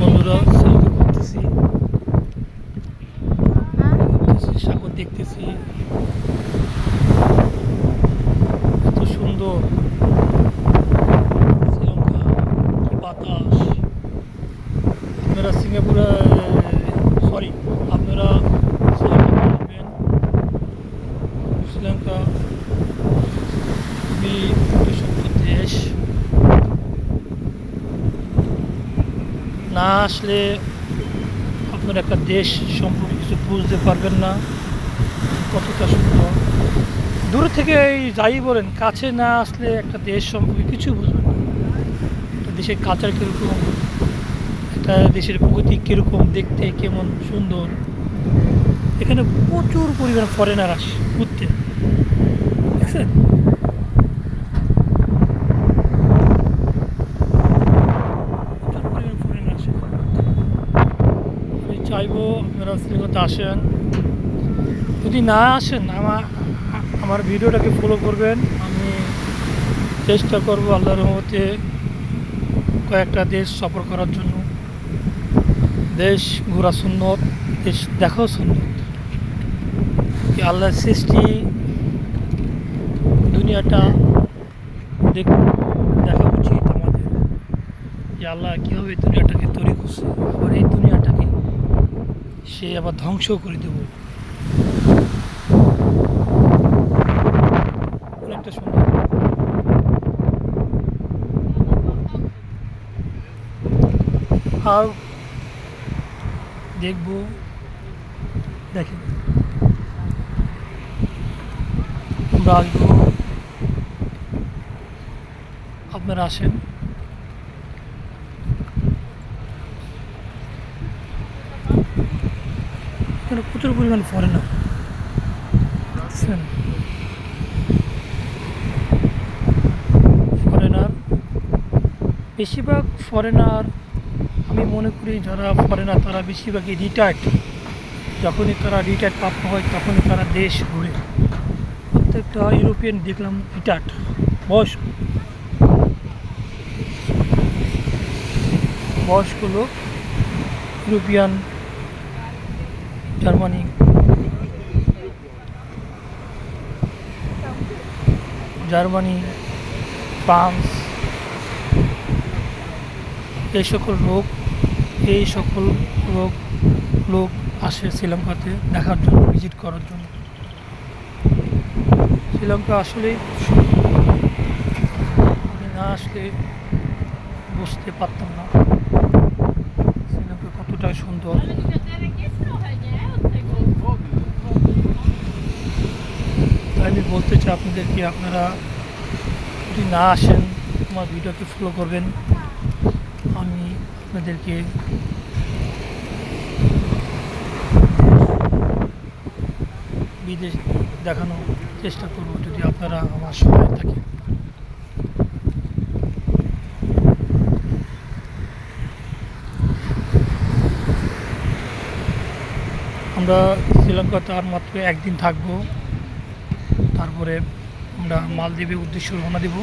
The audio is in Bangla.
বন্ধুরা সেলফি করতেছি, সাগর দেখতেছি, এত সুন্দর শ্রীলঙ্কা, কি বাতাস। আপনারা সিঙ্গাপুরে, সরি, আপনারা শ্রীলঙ্কা আসবেন। শ্রীলঙ্কা খুবই সুন্দর দেশ। না আসলে আপনার একটা দেশ সম্পর্কে কিছু বুঝতে পারবেন না, কতটা সুন্দর। দূর থেকে এই যাই বলেন, কাছে না আসলে একটা দেশ সম্পর্কে কিছু বুঝবেন না। একটা দেশের কালচার কীরকম, একটা দেশের প্রকৃতি কীরকম, দেখতে কেমন সুন্দর। এখানে প্রচুর পরিমাণে ফরেনার আসে ঘুরতে, দেখছেন? প্রচুর পরিমাণে ফরেনার আসে। আমি চাইবো আপনারা শ্রীলঙ্কাতে আসেন। যদি না আসেন, আমার ভিডিওটাকে ফলো করবেন। আমি চেষ্টা করব আল্লাহর রহমতে কয়েকটা দেশ সফর করার জন্য। দেশ ঘোরা সুন্নত, দেশ দেখাও সুন্নত। কি আল্লাহর সৃষ্টি দুনিয়াটা দেখা উচিত আমাদের, যে আল্লাহ কীভাবে দুনিয়াটাকে তৈরি করছে, আবার এই দুনিয়াটাকে সে আবার ধ্বংস করে দেব। অনেকটা সুন্দর। আর দেখবো, দেখেন, আমরা আসবো, আপনারা আসেন। এখানে প্রচুর পরিমাণ ফরেনার, বুঝছেন? ফরেনার, বেশিরভাগ ফরেনার, আমি মনে করি যারা ফরেনার তারা বেশিরভাগই রিটায়ার্ড। যখনই তারা রিটায়ার্ড প্রাপ্ত হয় তখনই তারা দেশ ঘুরে। প্রত্যেকটা ইউরোপিয়ান দেখলাম রিটায়ার্ড, বয়স্ক লোক, ইউরোপিয়ান, জার্মানি, ফ্রান্স, এই সকল লোক আসে শ্রীলঙ্কাতে দেখার জন্য, ভিজিট করার জন্য। শ্রীলঙ্কা আসলেই আমি না আসলে বুঝতে পারতাম না শ্রীলঙ্কা কতটা সুন্দর। তাই আমি বলতে চাই আপনাদেরকে, আপনারা যদি না আসেন আমার ভিডিওকে ফলো করবেন। আমি আপনাদেরকে বিদেশ দেখানোর চেষ্টা করব যদি আপনারা আমার সহায় থাকেন। আমরা শ্রীলঙ্কাতে আর মাত্র একদিন থাকবো, তারপরে আমরা মালদ্বীপের উদ্দেশ্যে রওনা দেব।